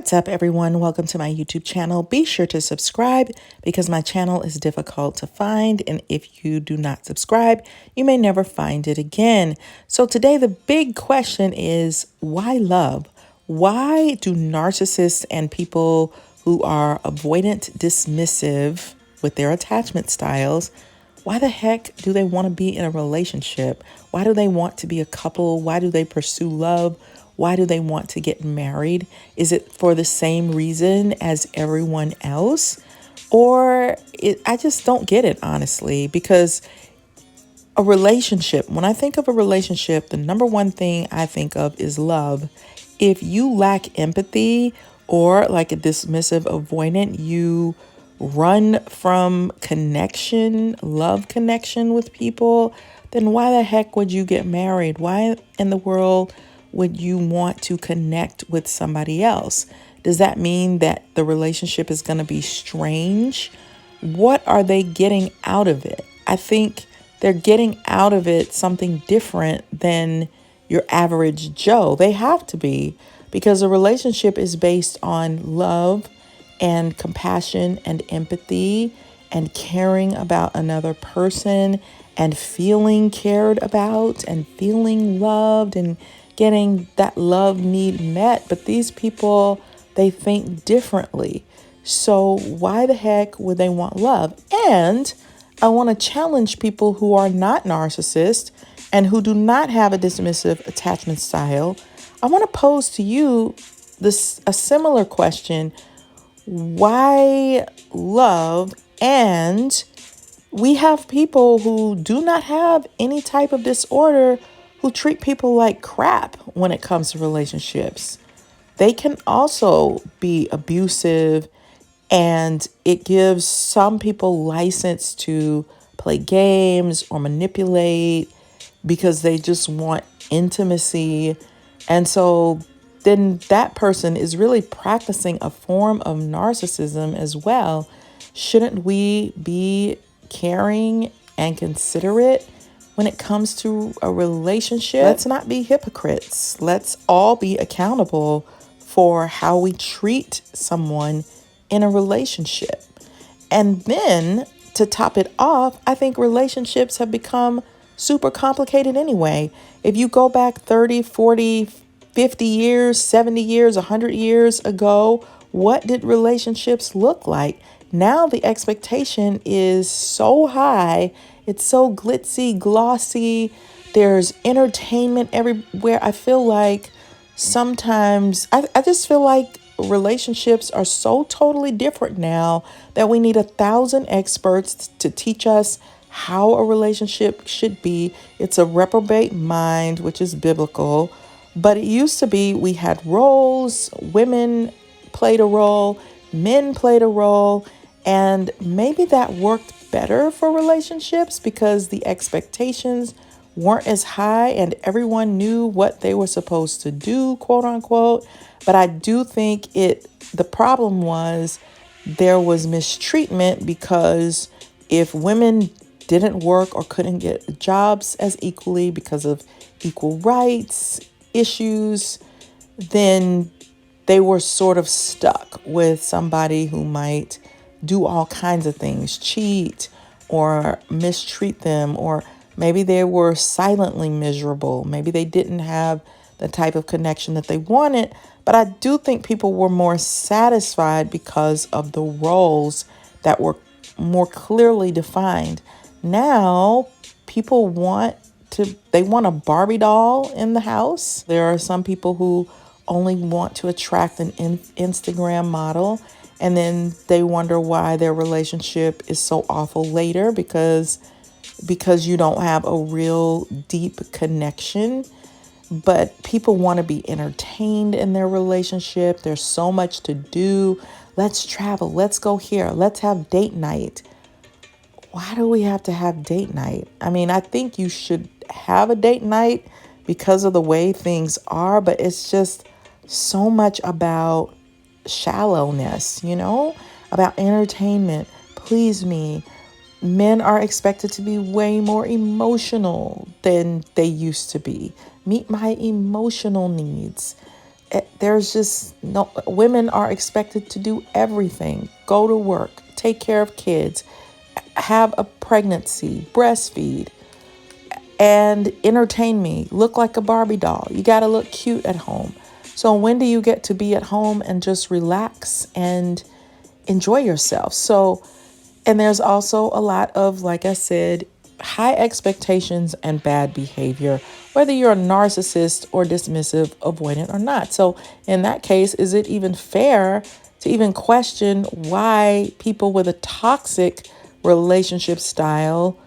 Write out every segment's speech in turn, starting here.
What's up, everyone? Welcome to my YouTube channel. Be sure to subscribe because my channel is difficult to find. And if you do not subscribe, you may never find it again. So today, the big question is, why love? Why do narcissists and people who are avoidant dismissive with their attachment styles, why the heck do they want to be in a relationship? Why do they want to be a couple? Why do they pursue love? Why do they want to get married? Is it for the same reason as everyone else? I just don't get it, honestly, because a relationship, when I think of a relationship, the number one thing I think of is love. If you lack empathy or like a dismissive avoidant, you run from connection, love connection with people, then why the heck would you get married? Why in the world would you want to connect with somebody else? Does that mean that the relationship is going to be strange? What are they getting out of it? I think they're getting out of it something different than your average Joe. They have to be, because a relationship is based on love and compassion and empathy and caring about another person and feeling cared about and feeling loved and getting that love need met. But these people, they think differently. So why the heck would they want love? And I want to challenge people who are not narcissists and who do not have a dismissive attachment style. I want to pose to you a similar question. Why love? And we have people who do not have any type of disorder who treat people like crap when it comes to relationships. They can also be abusive, and it gives some people license to play games or manipulate because they just want intimacy. And so then that person is really practicing a form of narcissism as well. Shouldn't we be caring and considerate when it comes to a relationship? Let's not be hypocrites. Let's all be accountable for how we treat someone in a relationship. And then to top it off, I think relationships have become super complicated anyway. If you go back 30, 40, 50 years, 70 years, 100 years ago, what did relationships look like? Now the expectation is so high. It's so glitzy, glossy. There's entertainment everywhere. I feel like sometimes, I just feel like relationships are so totally different now that we need 1,000 experts to teach us how a relationship should be. It's a reprobate mind, which is biblical. But it used to be we had roles, women played a role, men played a role, and maybe that worked better for relationships because the expectations weren't as high and everyone knew what they were supposed to do, quote unquote. But I do think the problem was there was mistreatment, because if women didn't work or couldn't get jobs as equally because of equal rights issues, then they were sort of stuck with somebody who might do all kinds of things, cheat or mistreat them, or maybe they were silently miserable. Maybe they didn't have the type of connection that they wanted. But I do think people were more satisfied because of the roles that were more clearly defined. Now, people want a Barbie doll in the house. There are some people who only want to attract an Instagram model, and then they wonder why their relationship is so awful later because you don't have a real deep connection. But people want to be entertained in their relationship. There's so much to do. Let's travel. Let's go here. Let's have date night. Why do we have to have date night? I mean, I think you should have a date night because of the way things are, but it's just so much about shallowness, about entertainment. Please me. Men are expected to be way more emotional than they used to be. Meet my emotional needs. There's just no, women are expected to do everything, go to work, take care of kids, have a pregnancy, breastfeed, and entertain me, look like a Barbie doll. You got to look cute at home. So when do you get to be at home and just relax and enjoy yourself? So, and there's also a lot of, like I said, high expectations and bad behavior, whether you're a narcissist or dismissive, avoidant or not. So in that case, is it even fair to even question why people with a toxic relationship style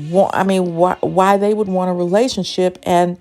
why they would want a relationship? And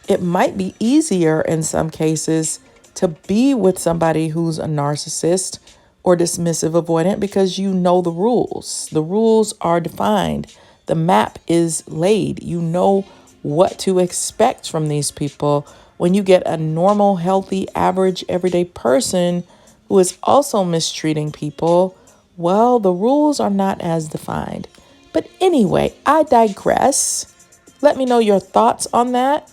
it might be easier in some cases to be with somebody who's a narcissist or dismissive avoidant because you know the rules. The rules are defined. The map is laid. You know what to expect from these people. When you get a normal, healthy, average, everyday person who is also mistreating people, well, the rules are not as defined. But anyway, I digress. Let me know your thoughts on that.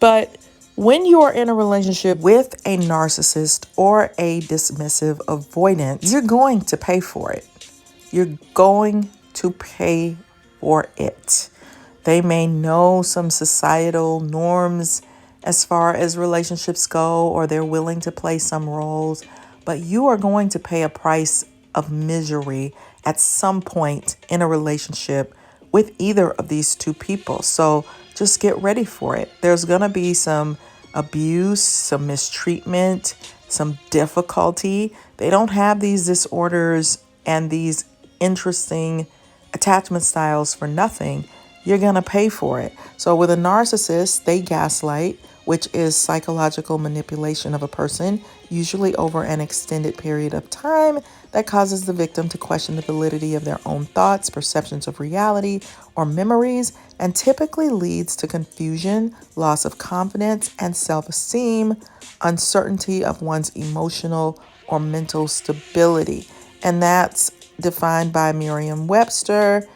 But when you are in a relationship with a narcissist or a dismissive avoidant, you're going to pay for it. You're going to pay for it. They may know some societal norms as far as relationships go, or they're willing to play some roles, but you are going to pay a price of misery at some point in a relationship with either of these two people. So just get ready for it. There's going to be some abuse, some mistreatment, some difficulty. They don't have these disorders and these interesting attachment styles for nothing. You're going to pay for it. So with a narcissist, they gaslight, which is psychological manipulation of a person, usually over an extended period of time, that causes the victim to question the validity of their own thoughts, perceptions of reality, or memories, and typically leads to confusion, loss of confidence and self-esteem, uncertainty of one's emotional or mental stability. And that's defined by Merriam-Webster.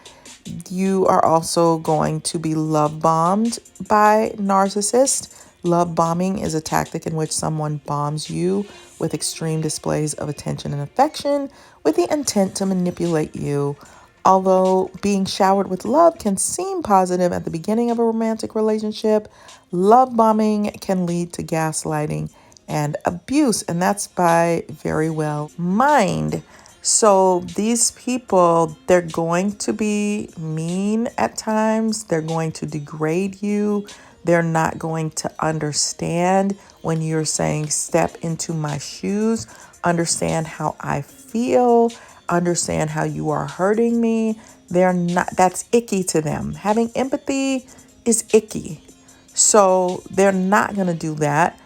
You are also going to be love bombed by narcissists. Love bombing is a tactic in which someone bombs you with extreme displays of attention and affection with the intent to manipulate you. Although being showered with love can seem positive at the beginning of a romantic relationship, love bombing can lead to gaslighting and abuse, and that's by Very Well Mind. So these people, they're going to be mean at times. They're going to degrade you. They're not going to understand when you're saying, step into my shoes, understand how I feel, understand how you are hurting me. They're not, that's icky to them. Having empathy is icky. So they're not going to do that.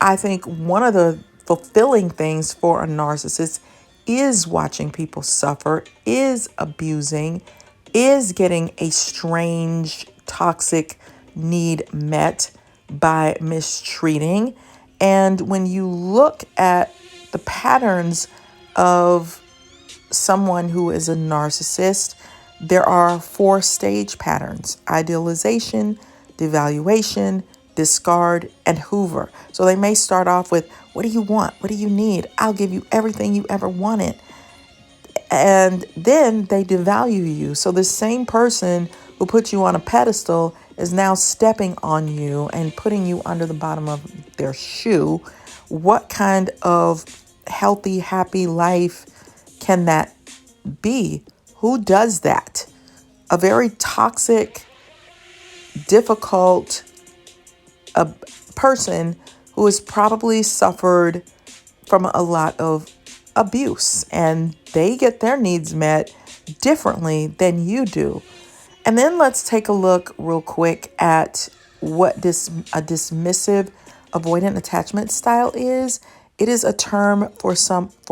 I think one of the fulfilling things for a narcissist is watching people suffer, is abusing, is getting a strange, toxic need met by mistreating. And when you look at the patterns of someone who is a narcissist, there are 4 stage patterns: idealization, devaluation, discard, and hoover. So they may start off with, what do you want? What do you need? I'll give you everything you ever wanted. And then they devalue you. So the same person who put you on a pedestal is now stepping on you and putting you under the bottom of their shoe. What kind of healthy, happy life can that be? Who does that? A very toxic, difficult person who has probably suffered from a lot of abuse, and they get their needs met differently than you do. And then let's take a look real quick at what a dismissive avoidant attachment style is. It is a term for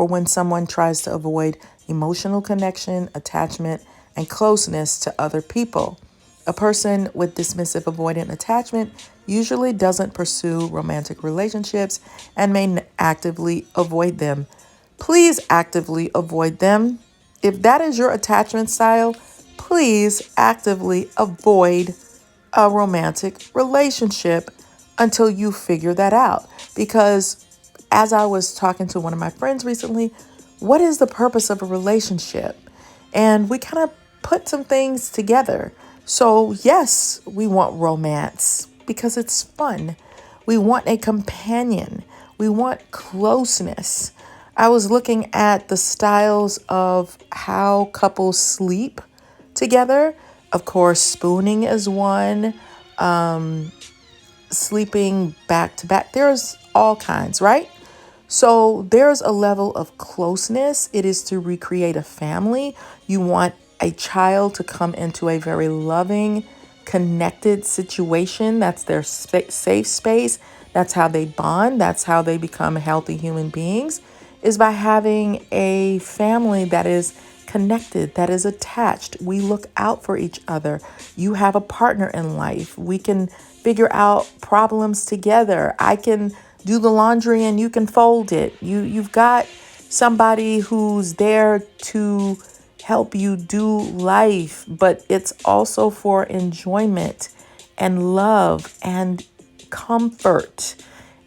when someone tries to avoid emotional connection, attachment, and closeness to other people. A person with dismissive avoidant attachment usually doesn't pursue romantic relationships and may actively avoid them. Please actively avoid them. If that is your attachment style, please actively avoid a romantic relationship until you figure that out. Because as I was talking to one of my friends recently, what is the purpose of a relationship? And we kind of put some things together. So, yes, we want romance because it's fun. We want a companion. We want closeness. I was looking at the styles of how couples sleep together. Of course, spooning is one, sleeping back to back. There's all kinds, right? So there's a level of closeness. It is to recreate a family. You want a child to come into a very loving, connected situation. That's their safe space. That's how they bond. That's how they become healthy human beings, is by having a family that is connected, that is attached. We look out for each other. You have a partner in life. We can figure out problems together. I can do the laundry and you can fold it. You've got somebody who's there to help you do life, but it's also for enjoyment and love and comfort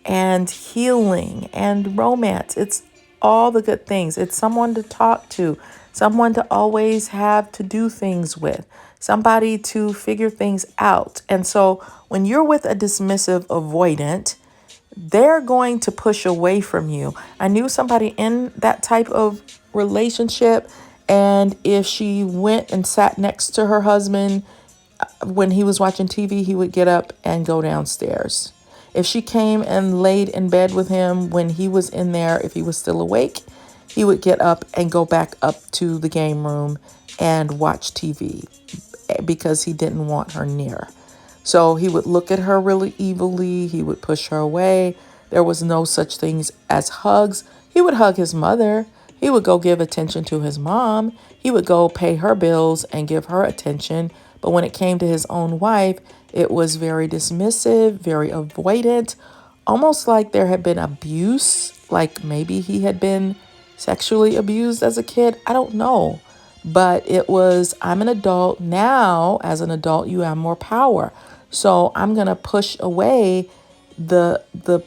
and healing and romance. It's all the good things. It's someone to talk to, someone to always have to do things with, somebody to figure things out. And so when you're with a dismissive avoidant, they're going to push away from you. I knew somebody in that type of relationship, and if she went and sat next to her husband when he was watching TV, he would get up and go downstairs. If she came and laid in bed with him when he was in there, if he was still awake, he would get up and go back up to the game room and watch TV because he didn't want her near. So he would look at her really evilly. He would push her away. There was no such things as hugs. He would hug his mother. He would go give attention to his mom. He would go pay her bills and give her attention. But when it came to his own wife, it was very dismissive, very avoidant, almost like there had been abuse, like maybe he had been sexually abused as a kid. I don't know. But it was, I'm an adult now. As an adult, you have more power. So I'm going to push away the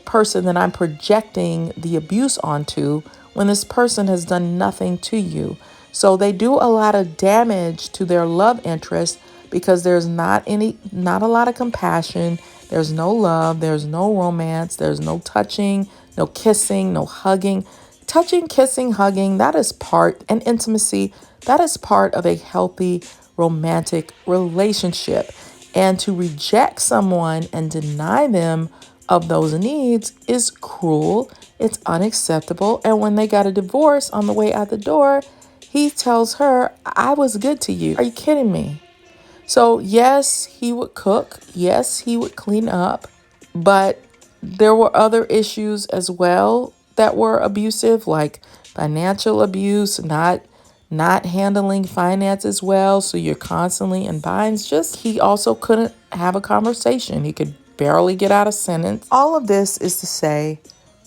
person that I'm projecting the abuse onto when this person has done nothing to you. So they do a lot of damage to their love interest because there's not a lot of compassion. There's no love. There's no romance. There's no touching, no kissing, no hugging. Touching, kissing, hugging, that is part, and intimacy, that is part of a healthy romantic relationship. And to reject someone and deny them of those needs is cruel. It's unacceptable. And when they got a divorce on the way out the door, he tells her, I was good to you. Are you kidding me? So yes, he would cook. Yes, he would clean up. But there were other issues as well that were abusive, like financial abuse, not handling finances well, so you're constantly in binds. Just he also couldn't have a conversation. He could barely get out a sentence. All of this is to say,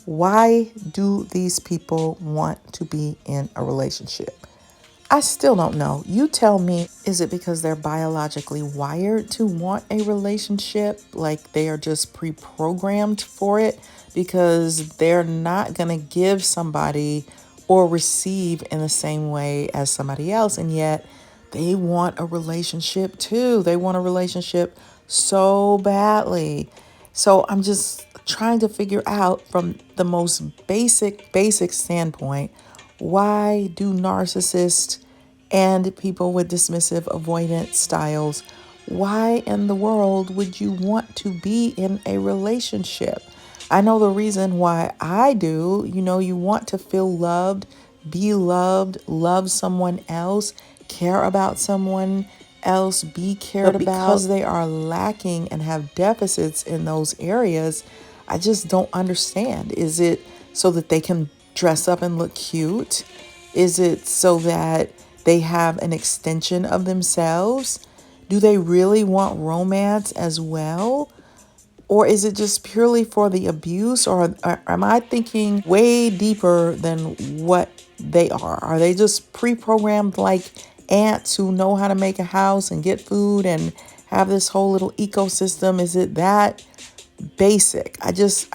why do these people want to be in a relationship? I still don't know. You tell me, is it because they're biologically wired to want a relationship? Like they are just pre-programmed for it because they're not going to give somebody or receive in the same way as somebody else. And yet they want a relationship too. They want a relationship so badly. So I'm just trying to figure out from the most basic standpoint, why do narcissists and people with dismissive avoidant styles, why in the world would you want to be in a relationship? I know the reason why I do. You want to feel loved, be loved, love someone else, care about someone else, be cared about. Because they are lacking and have deficits in those areas, I just don't understand. Is it so that they can dress up and look cute? Is it so that they have an extension of themselves? Do they really want romance as well? Or is it just purely for the abuse? Or am I thinking way deeper than what they are? Are they just pre-programmed like ants who know how to make a house and get food and have this whole little ecosystem? Is it that basic. I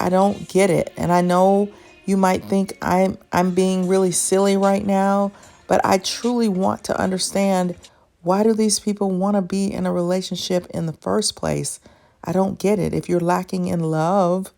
don't get it. And I know you might think I'm being really silly right now, but I truly want to understand, why do these people want to be in a relationship in the first place? I don't get it. If you're lacking in love,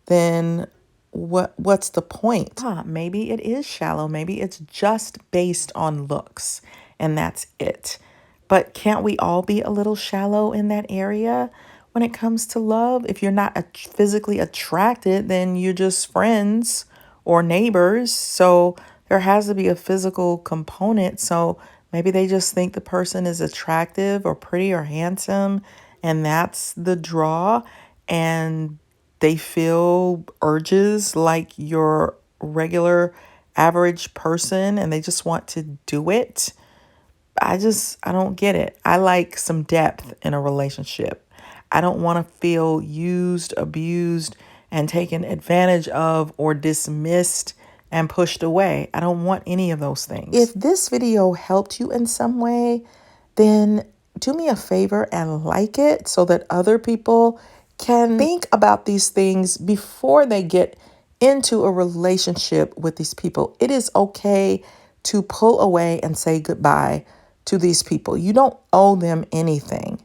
then what's the point? Maybe it is shallow. Maybe it's just based on looks and that's it. But can't we all be a little shallow in that area when it comes to love? If you're not physically attracted, then you're just friends or neighbors. So there has to be a physical component. So maybe they just think the person is attractive or pretty or handsome, and that's the draw. And they feel urges like your regular average person, and they just want to do it. I don't get it. I like some depth in a relationship. I don't want to feel used, abused, and taken advantage of, or dismissed and pushed away. I don't want any of those things. If this video helped you in some way, then do me a favor and like it so that other people can think about these things before they get into a relationship with these people. It is okay to pull away and say goodbye to these people. You don't owe them anything.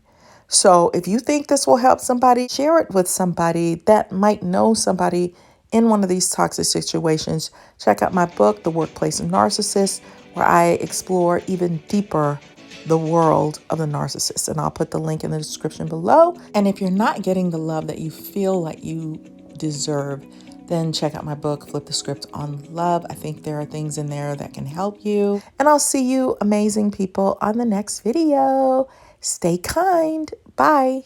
So if you think this will help somebody, share it with somebody that might know somebody in one of these toxic situations. Check out my book, The Workplace Narcissist, where I explore even deeper the world of the narcissist. And I'll put the link in the description below. And if you're not getting the love that you feel like you deserve, then check out my book, Flip the Script on Love. I think there are things in there that can help you. And I'll see you amazing people on the next video. Stay kind. Bye.